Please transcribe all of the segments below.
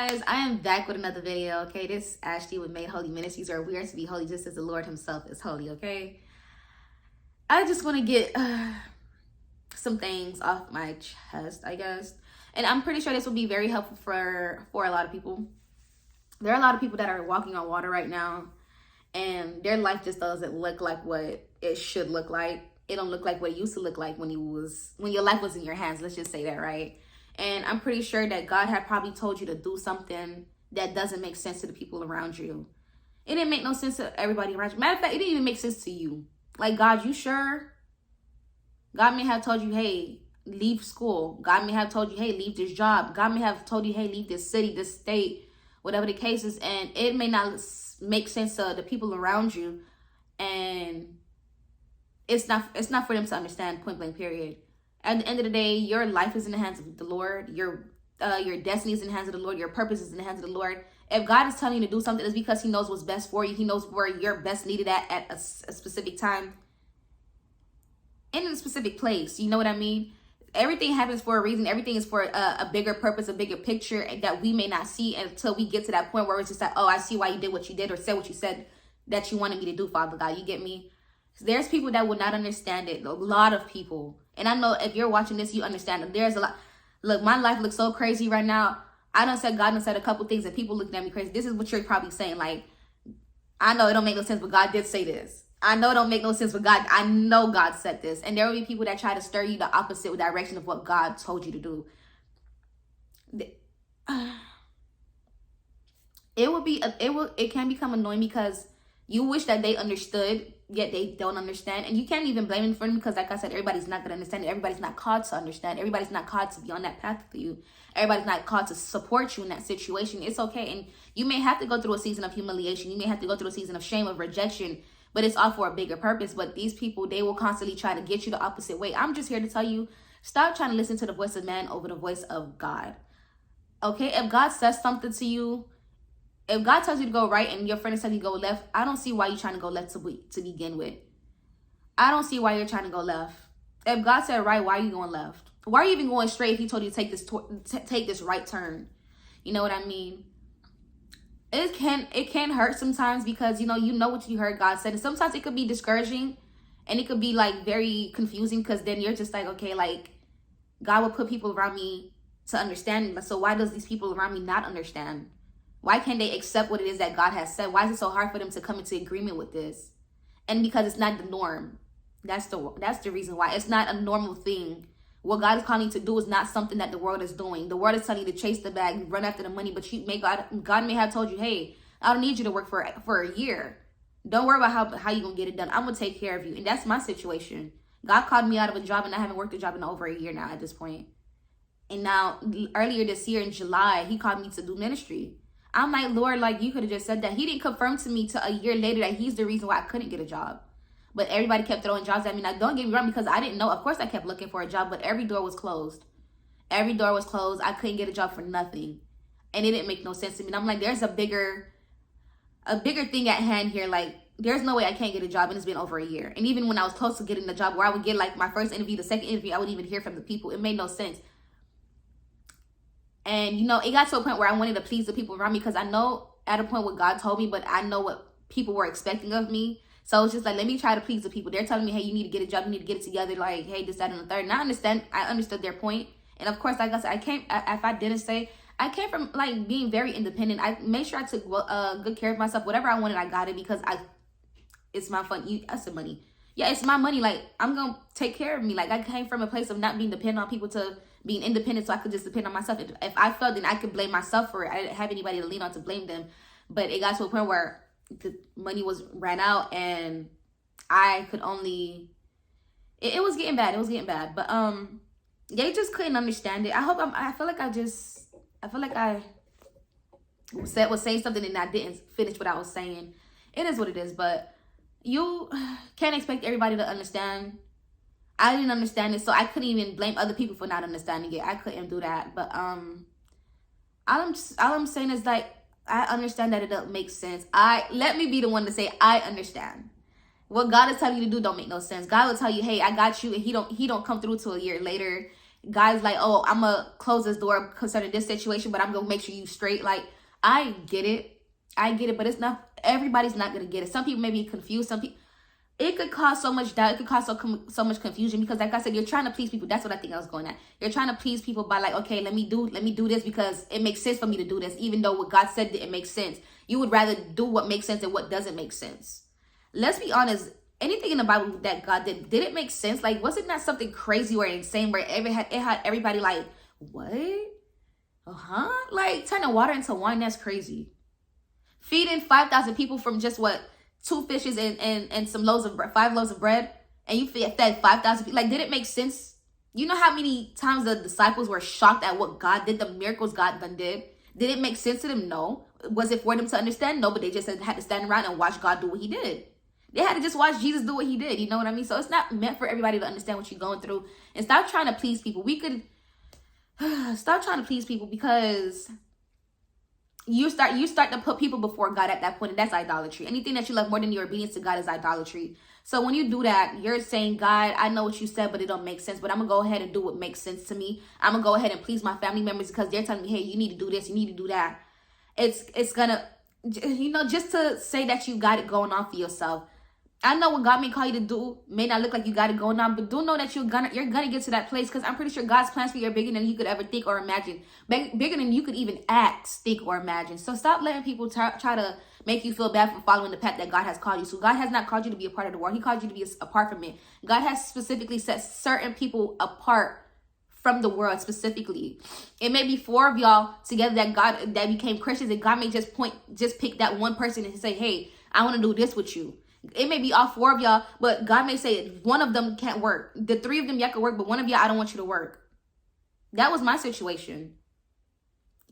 guys, I am back with another video. Okay, this is Ashley with Made Holy Ministries, or we are to be holy just as the Lord himself is holy. Okay, I just want to get some things off my chest, I guess, and I'm pretty sure this will be very helpful for a lot of people. There are a lot of people that are walking on water right now, and their life just doesn't look like what it should look like. It don't look like what it used to look like when your life was in your hands. Let's just say that, right? And I'm pretty sure that God had probably told you to do something that doesn't make sense to the people around you. It didn't make no sense to everybody around you. Matter of fact, it didn't even make sense to you. Like, God, you sure? God may have told you, hey, leave school. God may have told you, hey, leave this job. God may have told you, hey, leave this city, this state, whatever the case is. And it may not make sense to the people around you. And it's not for them to understand, point blank, period. At the end of the day, your life is in the hands of the Lord. Your destiny is in the hands of the Lord. Your purpose is in the hands of the Lord. If God is telling you to do something, it's because he knows what's best for you. He knows where you're best needed at a specific time and in a specific place. You know what I mean? Everything happens for a reason. Everything is for a bigger purpose, a bigger picture that we may not see until we get to that point where it's just like, oh, I see why you did what you did or said what you said that you wanted me to do, Father God. You get me? There's people that would not understand it. A lot of people. And I know if you're watching this, you understand that there's a lot. Look, my life looks so crazy right now. I done said God done said a couple things and people looking at me crazy. This is what you're probably saying. Like, I know it don't make no sense, but God did say this. I know it don't make no sense, but I know God said this. And there will be people that try to stir you the opposite direction of what God told you to do. It can become annoying because you wish that they understood, yet they don't understand. And you can't even blame them for them because, like I said, everybody's not going to understand it. Everybody's not called to understand. Everybody's not called to be on that path for you. Everybody's not called to support you in that situation. It's okay. And you may have to go through a season of humiliation. You may have to go through a season of shame, of rejection. But it's all for a bigger purpose. But these people, they will constantly try to get you the opposite way. I'm just here to tell you, stop trying to listen to the voice of man over the voice of God. Okay? If God says something to you, if God tells you to go right and your friend tells you to go left, I don't see why you're trying to go left to begin with. I don't see why you're trying to go left. If God said right, why are you going left? Why are you even going straight if he told you to take this right turn? You know what I mean? It can hurt sometimes because you know what you heard God said. And sometimes it could be discouraging and it could be like very confusing because then you're just like, okay, like God will put people around me to understand. So why does these people around me not understand? Why can't they accept what it is that God has said? Why is it so hard for them to come into agreement with this? And because it's not the norm. That's the reason why. It's not a normal thing. What God is calling you to do is not something that the world is doing. The world is telling you to chase the bag, run after the money, but God may have told you, hey, I don't need you to work for a year. Don't worry about how you're going to get it done. I'm going to take care of you. And that's my situation. God called me out of a job and I haven't worked a job in over a year now at this point. And now, earlier this year in July, he called me to do ministry. I'm like, Lord, like you could have just said that. He didn't confirm to me till a year later that he's the reason why I couldn't get a job. But everybody kept throwing jobs at me. Now, don't get me wrong, because I didn't know. Of course, I kept looking for a job, but every door was closed. Every door was closed. I couldn't get a job for nothing. And it didn't make no sense to me. And I'm like, there's a bigger thing at hand here. Like, there's no way I can't get a job, and it's been over a year. And even when I was close to getting the job, where I would get like my first interview, the second interview, I wouldn't even hear from the people. It made no sense. And, you know, it got to a point where I wanted to please the people around me because I know at a point what God told me, but I know what people were expecting of me. So it's just like, let me try to please the people. They're telling me, hey, you need to get a job. You need to get it together. Like, hey, this, that, and the third. And I understood their point. And of course, like I said, if I didn't say, I came from like being very independent. I made sure I took good care of myself. Whatever I wanted, I got it because it's my fun. I said money. Yeah, it's my money. Like, I'm going to take care of me. Like, I came from a place of not being dependent on people to being independent so I could just depend on myself. If I felt, then I could blame myself for it. I didn't have anybody to lean on to blame them. But it got to a point where the money ran out and I could only... It was getting bad. It was getting bad. But they just couldn't understand it. I feel like I was saying something and I didn't finish what I was saying. It is what it is, but you can't expect everybody to understand. I didn't understand it, so I couldn't even blame other people for not understanding it. I couldn't do that. But all I'm saying is, like, I understand that it doesn't make sense. Let me be the one to say I understand. What God is telling you to do don't make no sense. God will tell you, hey, I got you, and he don't come through till a year later. God's like, oh, I'm gonna close this door concerning this situation, but I'm gonna make sure you straight. Like, I get it, but it's not, everybody's not gonna get it. Some people may be confused. Some people, it could cause so much doubt. It could cause so much confusion, because like I said, you're trying to please people. That's what I think I was going at. You're trying to please people by like, okay, let me do this because it makes sense for me to do this, even though what God said didn't make sense. You would rather do what makes sense than what doesn't make sense. Let's be honest. Anything in the Bible that God did it make sense? Like, wasn't that something crazy or insane where it had everybody like, what? Like, turning water into wine, that's crazy. Feeding 5,000 people from just what, 2 fishes and some loaves of 5 loaves of bread, and you fed 5,000 people. Like, did it make sense? You know how many times the disciples were shocked at what God did, the miracles God done did? Did it make sense to them? No. Was it for them to understand? No, but they just had to stand around and watch God do what he did. They had to just watch Jesus do what he did. You know what I mean? So it's not meant for everybody to understand what you're going through. And stop trying to please people. We could stop trying to please people, because you start to put people before God at that point, and that's idolatry. Anything that you love more than your obedience to God is idolatry. So when you do that, you're saying, God, I know what you said, but it don't make sense. But I'm going to go ahead and do what makes sense to me. I'm going to go ahead and please my family members because they're telling me, hey, you need to do this, you need to do that. It's going to, you know, just to say that you got it going on for yourself. I know what God may call you to do may not look like you got it going on, but do know that you're gonna get to that place, because I'm pretty sure God's plans for you are bigger than you could ever think or imagine, bigger than you could even act, think, or imagine. So stop letting people try to make you feel bad for following the path that God has called you. So God has not called you to be a part of the world. He called you to be apart from it. God has specifically set certain people apart from the world specifically. It may be 4 of y'all together that became Christians, and God may just pick that one person and say, hey, I want to do this with you. It may be all 4 of y'all, but God may say one of them can't work. The 3 of them y'all can work, but one of y'all, I don't want you to work. That was my situation.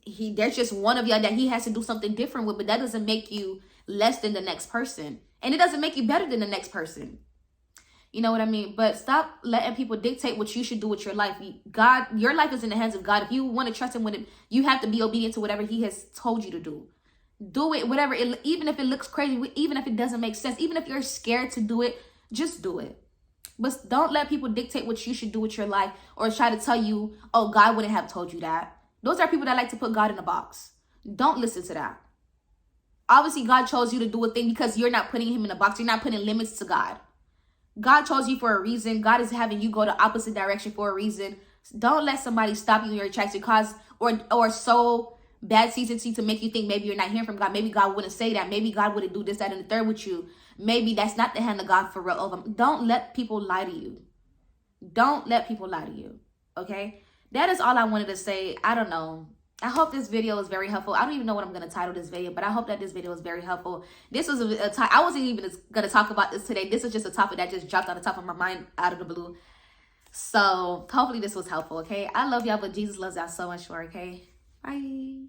There's just one of y'all that he has to do something different with, but that doesn't make you less than the next person. And it doesn't make you better than the next person. You know what I mean? But stop letting people dictate what you should do with your life. Your life is in the hands of God. If you want to trust him with it, you have to be obedient to whatever he has told you to do. Do it, whatever, even if it looks crazy, even if it doesn't make sense, even if you're scared to do it, just do it. But don't let people dictate what you should do with your life or try to tell you, oh, God wouldn't have told you that. Those are people that like to put God in a box. Don't listen to that. Obviously, God chose you to do a thing because you're not putting him in a box. You're not putting limits to God. God chose you for a reason. God is having you go the opposite direction for a reason. Don't let somebody stop you in your tracks or so bad season to make you think maybe you're not hearing from God. Maybe God wouldn't say that. Maybe God wouldn't do this, that, and the third with you. Maybe that's not the hand of God for real. Don't let people lie to you. Don't let people lie to you. Okay? That is all I wanted to say. I don't know. I hope this video is very helpful. I don't even know what I'm going to title this video, but I hope that this video is very helpful. This was I wasn't even going to talk about this today. This is just a topic that just dropped on the top of my mind out of the blue. So hopefully this was helpful, okay? I love y'all, but Jesus loves y'all so much more, okay? Bye.